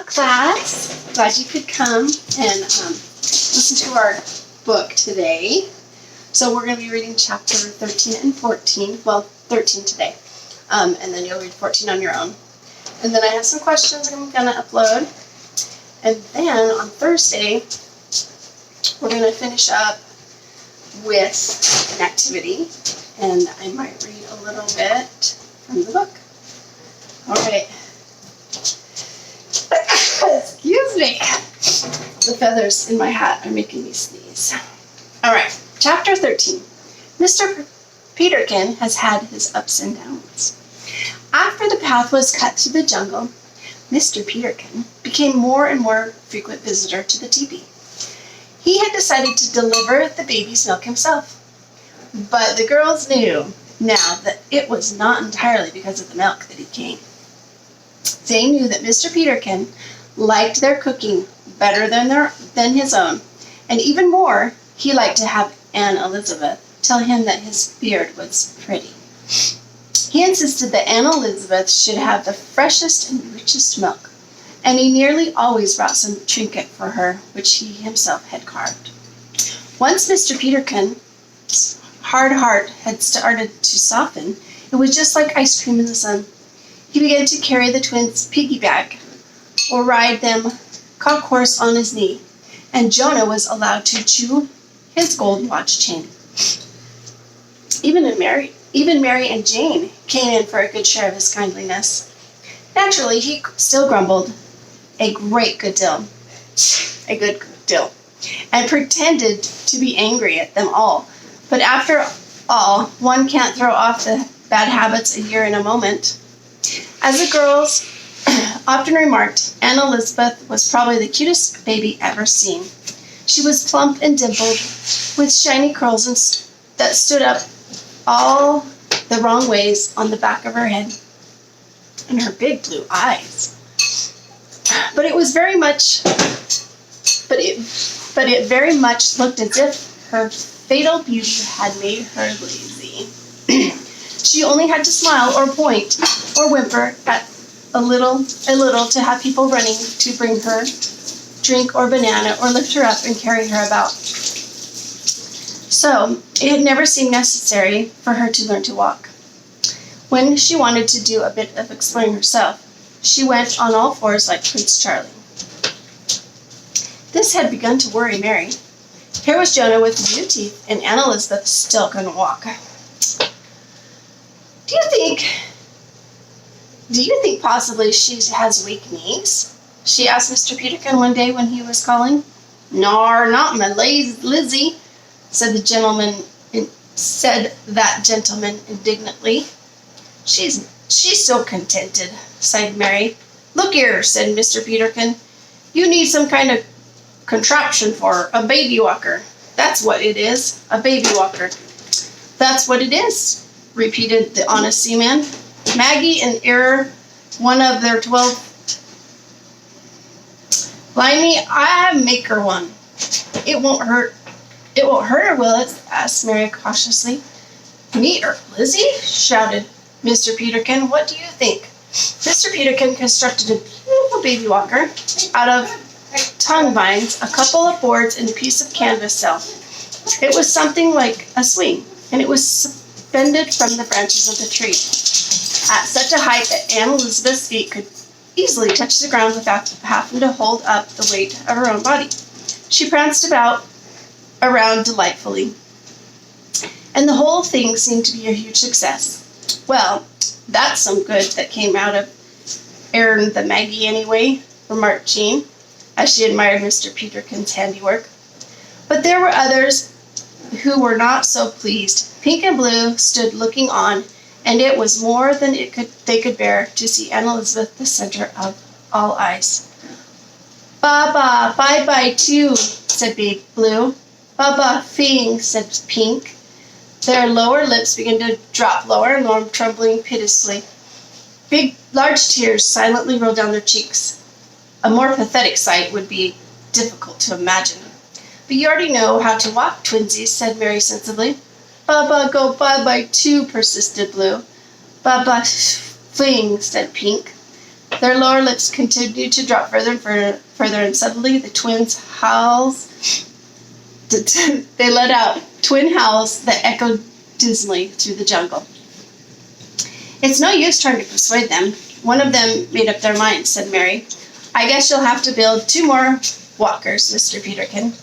class. Glad you could come and listen to our book today. So we're going to be reading chapter 13 and 14. Well, 13 today. And then you'll read 14 on your own. And then I have some questions I'm going to upload. And then on Thursday, we're going to finish up with an activity. And I might read a little bit from the book. All right. Excuse me. The feathers in my hat are making me sneeze. All right. Chapter 13. Mr. Peterkin has had his ups and downs. After the path was cut through the jungle, Mr. Peterkin became more and more frequent visitor to the teepee. He had decided to deliver the baby's milk himself. But the girls knew now that it was not entirely because of the milk that he came. They knew that Mr. Peterkin liked their cooking better than his own, and even more, he liked to have Aunt Elizabeth tell him that his beard was pretty. He insisted that Aunt Elizabeth should have the freshest and richest milk, and he nearly always brought some trinket for her, which he himself had carved. Once Mr. Peterkin's hard heart had started to soften, it was just like ice cream in the sun. He began to carry the twins piggyback or ride them cock horse on his knee, and Jonah was allowed to chew his gold watch chain. Even Mary and Jane came in for a good share of his kindliness. Naturally, he still grumbled a good deal, and pretended to be angry at them all. But after all, one can't throw off the bad habits a year in a moment. As the girls often remarked, Aunt Elizabeth was probably the cutest baby ever seen. She was plump and dimpled, with shiny curls that stood up all the wrong ways on the back of her head, and her big blue eyes. But it very much looked as if her fatal beauty had made her lazy. She only had to smile or point or whimper at a little to have people running to bring her drink or banana or lift her up and carry her about. So it had never seemed necessary for her to learn to walk. When she wanted to do a bit of exploring herself, she went on all fours like Prince Charlie. This had begun to worry Mary. Here was Jonah with new teeth, and Aunt Elizabeth still couldn't walk. Do you think possibly she has weak knees? She asked Mr. Peterkin one day when he was calling. Nar, not my Lizzie, said that gentleman indignantly. She's so contented, sighed Mary. Look here, said Mr. Peterkin. You need some kind of contraption for her, a baby walker. That's what it is, a baby walker. That's what it is, repeated the honest seaman. Maggie and Error, one of their 12. Blimey, I make her one. It won't hurt her, will it? Asked Mary cautiously. Me or Lizzie? Shouted Mr. Peterkin. What do you think? Mr. Peterkin constructed a beautiful baby walker out of tongue vines, a couple of boards, and a piece of canvas cell. It was something like a swing, and it was suspended from the branches of the tree at such a height that Aunt Elizabeth's feet could easily touch the ground without having to hold up the weight of her own body. She pranced around delightfully, and the whole thing seemed to be a huge success. Well, that's some good that came out of Erin the Maggie anyway, remarked Jean, as she admired Mr. Peterkin's handiwork. But there were others who were not so pleased. Pink and Blue stood looking on, and it was more than they could bear to see Aunt Elizabeth the center of all eyes. Baba, bye-bye too, said Big Blue. Baba, fing, said Pink. Their lower lips began to drop lower and lower, trembling piteously. Large tears silently rolled down their cheeks. A more pathetic sight would be difficult to imagine. But you already know how to walk, twinsies, said Mary sensibly. Baba, go bye-bye too, persisted Blue. Baba, fling, said Pink. Their lower lips continued to drop further and further, and suddenly the twins' howls. They let out twin howls that echoed dismally through the jungle. It's no use trying to persuade them. One of them made up their minds, said Mary. I guess you'll have to build 2 more walkers, Mr. Peterkin.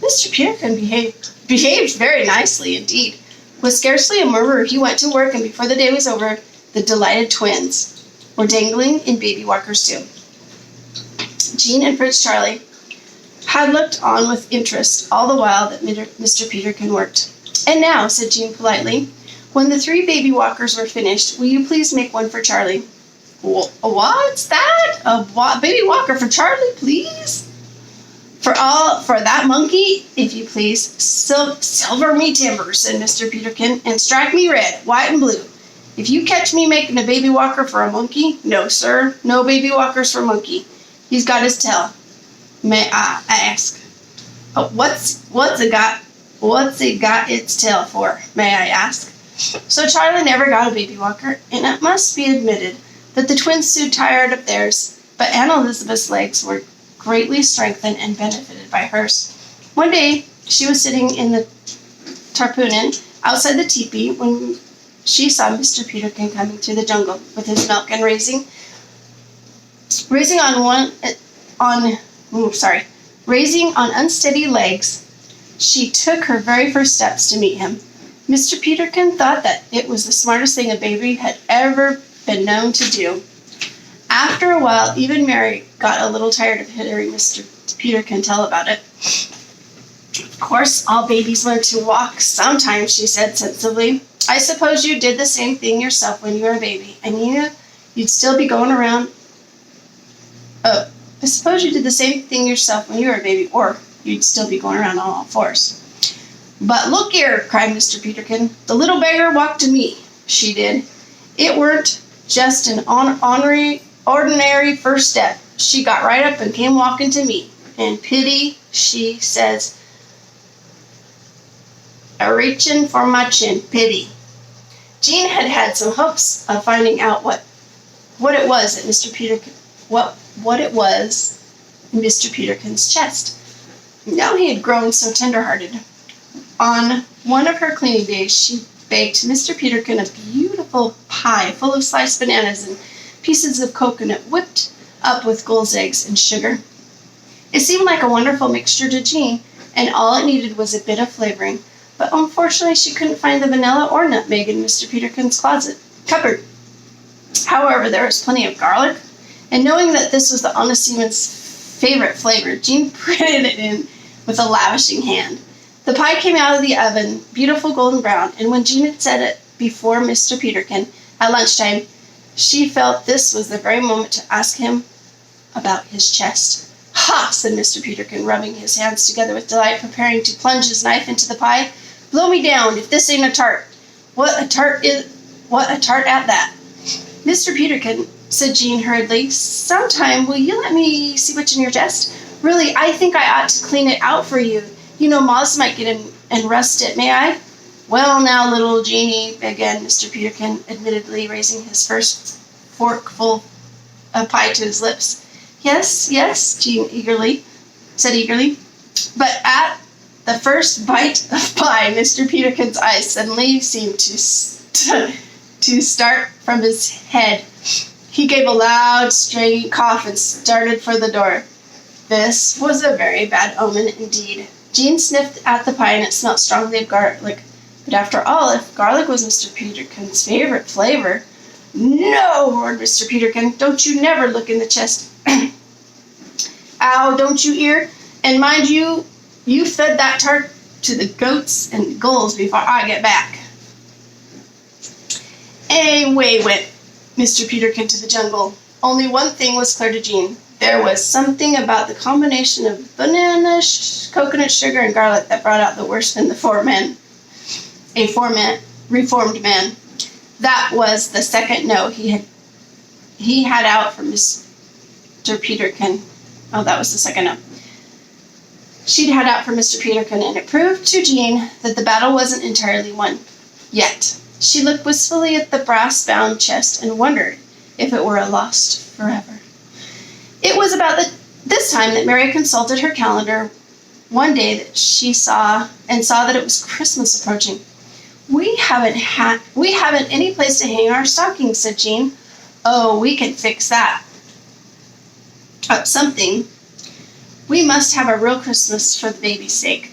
Mr. Peterkin behaved very nicely indeed. With scarcely a murmur, he went to work, and before the day was over, the delighted twins were dangling in baby walkers too. Jean and Prince Charlie had looked on with interest all the while that Mr. Peterkin worked. And now, said Jean politely, when the 3 baby walkers were finished, will you please make one for Charlie? What's that? A baby walker for Charlie, please? For that monkey, if you please. Silver me timbers, said Mr. Peterkin, and strike me red, white, and blue. If you catch me making a baby walker for a monkey, no, sir, no baby walkers for monkey. He's got his tail. May I ask? What's it got its tail for? May I ask? So Charlie never got a baby walker, and it must be admitted that the twins soon tired of theirs, but Aunt Elizabeth's legs were greatly strengthened and benefited by hers. One day, she was sitting in the tarpoonin outside the teepee when she saw Mr. Peterkin coming through the jungle with his milk and raising on unsteady legs. She took her very first steps to meet him. Mr. Peterkin thought that it was the smartest thing a baby had ever been known to do. After a while, even Mary got a little tired of hearing Mr. Peterkin tell about it. Of course, all babies learn to walk sometimes, she said sensibly. I suppose you did the same thing yourself when you were a baby, and you'd still be going around. I suppose you did the same thing yourself when you were a baby, or you'd still be going around on all 4s. But look here, cried Mr. Peterkin. The little beggar walked to me. She did. It weren't just an ordinary first step. She got right up and came walking to me. And pity, she says, a-reachin' for my chin, pity. Jean had some hopes of finding out what it was in Mr. Peterkin's chest. Now he had grown so tender-hearted. On one of her cleaning days, she baked Mr. Peterkin a beautiful pie full of sliced bananas and pieces of coconut whipped up with Gull's eggs and sugar. It seemed like a wonderful mixture to Jean, and all it needed was a bit of flavoring. But unfortunately, she couldn't find the vanilla or nutmeg in Mr. Peterkin's cupboard. However, there was plenty of garlic, and knowing that this was the honest seaman's favorite flavor, Jean put it in with a lavishing hand. The pie came out of the oven, beautiful golden brown, and when Jean had set it before Mr. Peterkin at lunchtime, she felt this was the very moment to ask him about his chest. Ha! Said Mr. Peterkin, rubbing his hands together with delight, preparing to plunge his knife into the pie. Blow me down, if this ain't a tart. What a tart at that. Mr. Peterkin, said Jean hurriedly, sometime will you let me see what's in your chest? Really, I think I ought to clean it out for you. You know, moths might get in and rust it, may I? Well, now, little Jeanie, began Mr. Peterkin, admittedly raising his first forkful of pie to his lips. Yes, Jean said eagerly. But at the first bite of pie, Mr. Peterkin's eyes suddenly seemed to start from his head. He gave a loud, strange cough and started for the door. This was a very bad omen indeed. Jean sniffed at the pie, and it smelt strongly of garlic. But after all, if garlic was Mr. Peterkin's favorite flavor... No, roared Mr. Peterkin, don't you never look in the chest. Ow, don't you hear? And mind you, you fed that tart to the goats and gulls before I get back. Away went Mr. Peterkin to the jungle. Only one thing was clear to Jean. There was something about the combination of banana, coconut sugar, and garlic that brought out the worst in the reformed man. That was the second no he had out for Mr. Peterkin. Oh, that was the second no. She'd had out for Mr. Peterkin, and it proved to Jean that the battle wasn't entirely won yet. She looked wistfully at the brass-bound chest and wondered if it were lost forever. It was about this time that Mary consulted her calendar one day that she saw that it was Christmas approaching. We haven't any place to hang our stockings, said Jean. Oh, we can fix that up something. We must have a real Christmas for the baby's sake.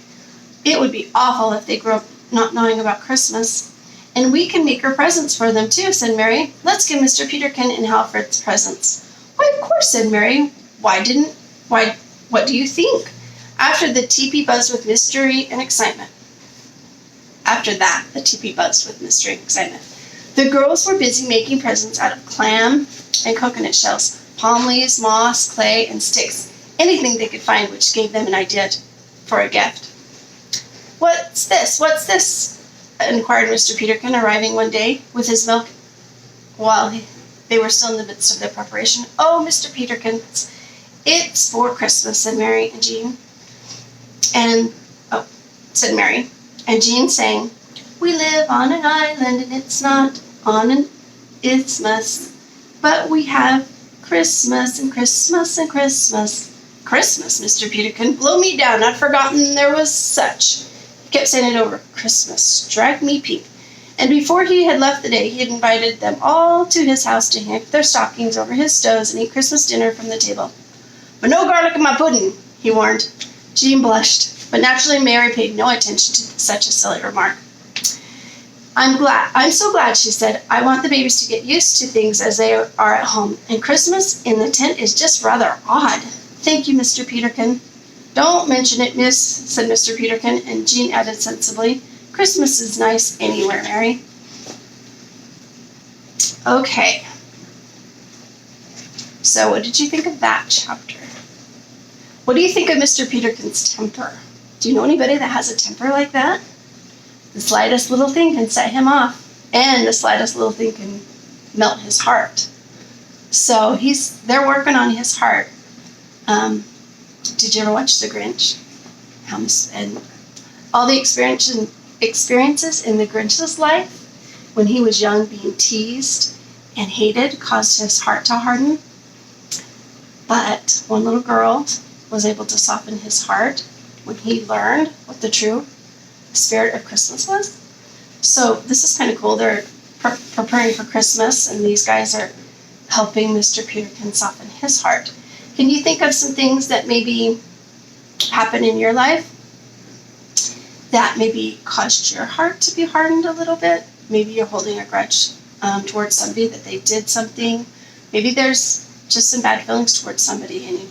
It would be awful if they grew up not knowing about Christmas. And we can make her presents for them too, said Mary. Let's give Mr. Peterkin and Halfred's presents. Why, of course, said Mary. What do you think? After the teepee buzzed with mystery and excitement. After that, the teepee buzzed with mystery and excitement. The girls were busy making presents out of clam and coconut shells, palm leaves, moss, clay, and sticks. Anything they could find which gave them an idea for a gift. What's this? What's this? Inquired Mr. Peterkin, arriving one day with his milk while they were still in the midst of their preparation. Oh, Mr. Peterkin, it's for Christmas, said Mary and Jean. Said Mary. And Jean sang, we live on an island and it's not on an isthmus, but we have Christmas and Christmas and Christmas. Christmas, Mr. Peterkin, blow me down. I'd forgotten there was such. He kept saying it over. Christmas, strike me pink. And before he had left the day, he had invited them all to his house to hang their stockings over his stoves and eat Christmas dinner from the table. But no garlic in my pudding, he warned. Jean blushed, but naturally Mary paid no attention to such a silly remark. I'm so glad, she said. I want the babies to get used to things as they are at home, and Christmas in the tent is just rather odd. Thank you, Mr. Peterkin. Don't mention it, miss, said Mr. Peterkin, and Jean added sensibly, Christmas is nice anywhere, Mary. Okay. So what did you think of that chapter? What do you think of Mr. Peterkin's temper? Do you know anybody that has a temper like that? The slightest little thing can set him off, and the slightest little thing can melt his heart. So they're working on his heart. Did you ever watch The Grinch? And all the experiences in the Grinch's life when he was young, being teased and hated, caused his heart to harden. But one little girl was able to soften his heart when he learned what the true spirit of Christmas was. So this is kind of cool. They're preparing for Christmas, and these guys are helping Mr. Peterkin soften his heart. Can you think of some things that maybe happen in your life that maybe caused your heart to be hardened a little bit? Maybe you're holding a grudge towards somebody that they did something. Maybe there's just some bad feelings towards somebody and you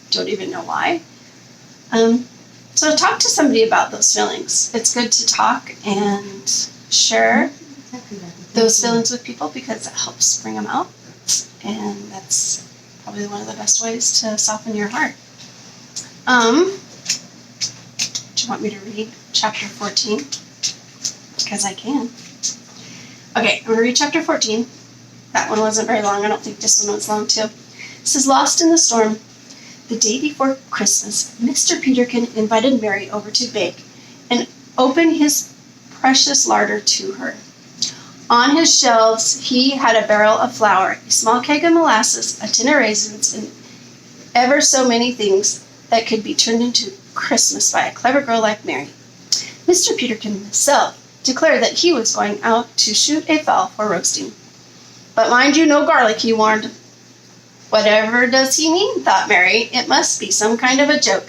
don't even know why. So talk to somebody about those feelings. It's good to talk and share those feelings with people because it helps bring them out. And that's probably one of the best ways to soften your heart. Do you want me to read chapter 14? Because I can. Okay, I'm going to read chapter 14. That one wasn't very long. I don't think this one was long too. This is Lost in the Storm. The day before Christmas, Mr. Peterkin invited Mary over to bake and open his precious larder to her. On his shelves, he had a barrel of flour, a small keg of molasses, a tin of raisins, and ever so many things that could be turned into Christmas by a clever girl like Mary. Mr. Peterkin himself declared that he was going out to shoot a fowl for roasting. But mind you, no garlic, he warned. Whatever does he mean, thought Mary. It must be some kind of a joke.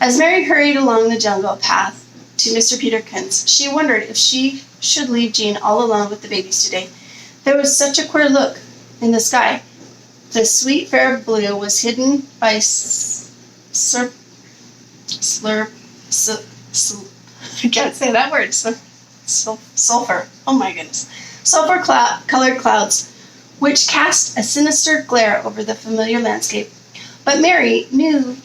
As Mary hurried along the jungle path to Mr. Peterkin's, she wondered if she should leave Jean all alone with the babies today. There was such a queer look in the sky. The sweet fair blue was hidden by I can't say that word. Sulfur. Oh my goodness. Sulfur-colored clouds, which cast a sinister glare over the familiar landscape. But Mary knew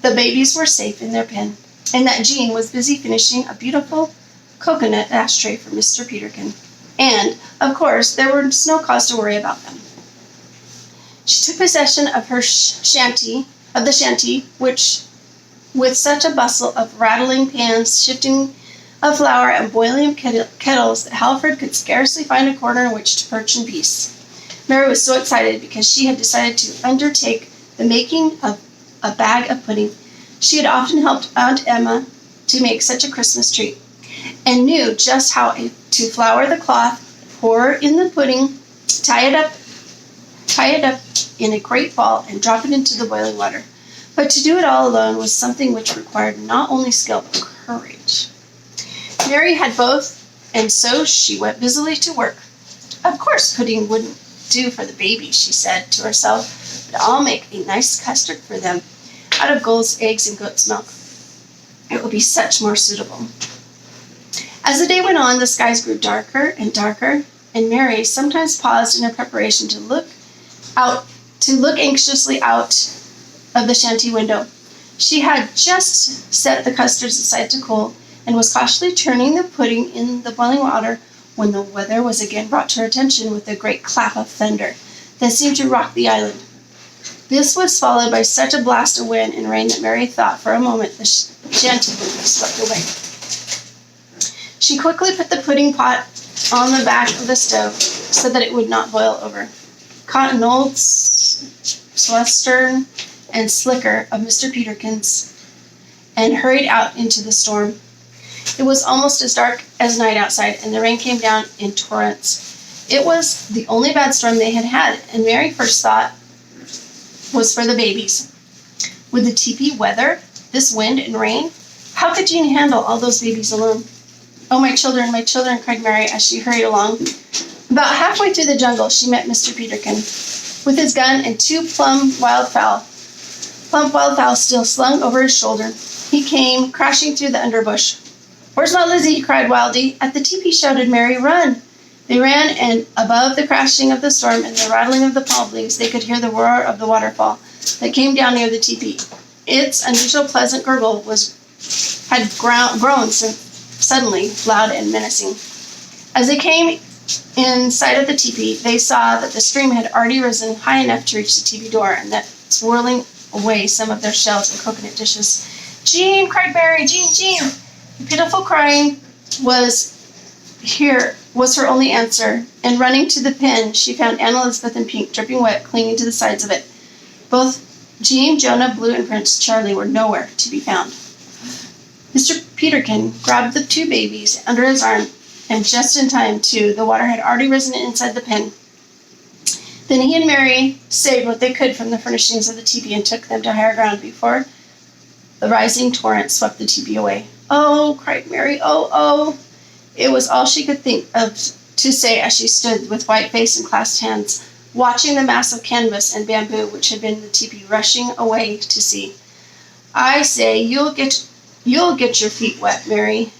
the babies were safe in their pen, and that Jean was busy finishing a beautiful coconut ashtray for Mr. Peterkin. And, of course, there was no cause to worry about them. She took possession of her shanty, which, with such a bustle of rattling pans, shifting of flour, and boiling of kettles that Halfred could scarcely find a corner in which to perch in peace. Mary was so excited because she had decided to undertake the making of a bag of pudding. She had often helped Aunt Emma to make such a Christmas tree, and knew just how to flour the cloth, pour in the pudding, tie it up in a great ball, and drop it into the boiling water. But to do it all alone was something which required not only skill but courage. Mary had both, and so she went busily to work. Of course, pudding wouldn't do for the baby, she said to herself, but I'll make a nice custard for them out of goat's eggs and goat's milk. It will be such more suitable. As the day went on, the skies grew darker and darker, and Mary sometimes paused in her preparation to look anxiously out of the shanty window. She had just set the custards aside to cool, and was cautiously turning the pudding in the boiling water when the weather was again brought to her attention with a great clap of thunder that seemed to rock the island. This was followed by such a blast of wind and rain that Mary thought for a moment the shanty would be swept away. She quickly put the pudding pot on the back of the stove so that it would not boil over, caught an old swestern and slicker of Mr. Peterkin's, and hurried out into the storm. It was almost as dark as night outside, and the rain came down in torrents. It was the only bad storm they had had, and Mary first thought was for the babies. Would the teepee weather this wind and rain? How could Jean handle all those babies alone? Oh, my children, cried Mary as she hurried along. About halfway through the jungle, she met Mr. Peterkin, with his gun and two plump wildfowl still slung over his shoulder. He came crashing through the underbush. Where's my Lizzie? He cried wildly. At the teepee, shouted Mary, run! They ran, and above the crashing of the storm and the rattling of the palm leaves, they could hear the roar of the waterfall that came down near the teepee. Its unusual pleasant gurgle had grown suddenly loud and menacing. As they came in sight of the teepee, they saw that the stream had already risen high enough to reach the teepee door, and that swirling away some of their shells and coconut dishes. Jean! Cried Mary. Jean! The pitiful crying was her only answer, and running to the pen, she found Aunt Elizabeth and Pink, dripping wet, clinging to the sides of it. Both Jean, Jonah, Blue, and Prince Charlie were nowhere to be found. Mr. Peterkin grabbed the two babies under his arm, and just in time, too, the water had already risen inside the pen. Then he and Mary saved what they could from the furnishings of the teepee and took them to higher ground before the rising torrent swept the teepee away. Oh, cried Mary, oh. It was all she could think of to say as she stood with white face and clasped hands, watching the mass of canvas and bamboo which had been the teepee rushing away to sea. I say, you'll get your feet wet, Mary,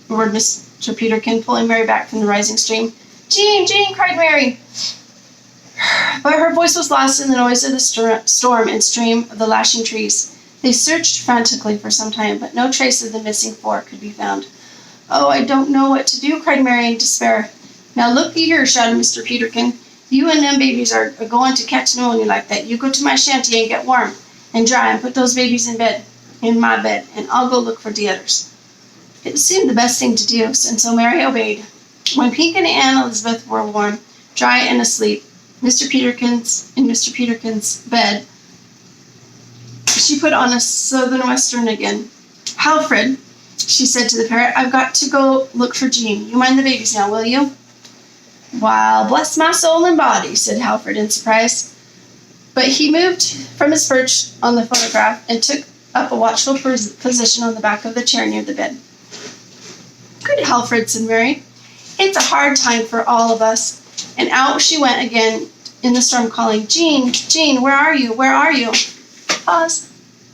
roared Mr. Peterkin, pulling Mary back from the rising stream. Jean! Cried Mary. But her voice was lost in the noise of the storm and stream of the lashing trees. They searched frantically for some time, but no trace of the missing four could be found. Oh, I don't know what to do, cried Mary in despair. Now look ye here, shouted Mr. Peterkin. You and them babies are going to catch pneumonia like that. You go to my shanty and get warm and dry and put those babies in my bed, and I'll go look for the others. It seemed the best thing to do, and so Mary obeyed. When Pink and Aunt Elizabeth were warm, dry, and asleep, in Mr. Peterkin's bed, she put on a southern western again. Halfred, she said to the parrot, I've got to go look for Jean. You mind the babies now, will you? Well, bless my soul and body, said Halfred in surprise. But he moved from his perch on the phonograph and took up a watchful position on the back of the chair near the bed. Good Halfred, said Mary. It's a hard time for all of us. And out she went again in the storm, calling, Jean, where are you? Pause.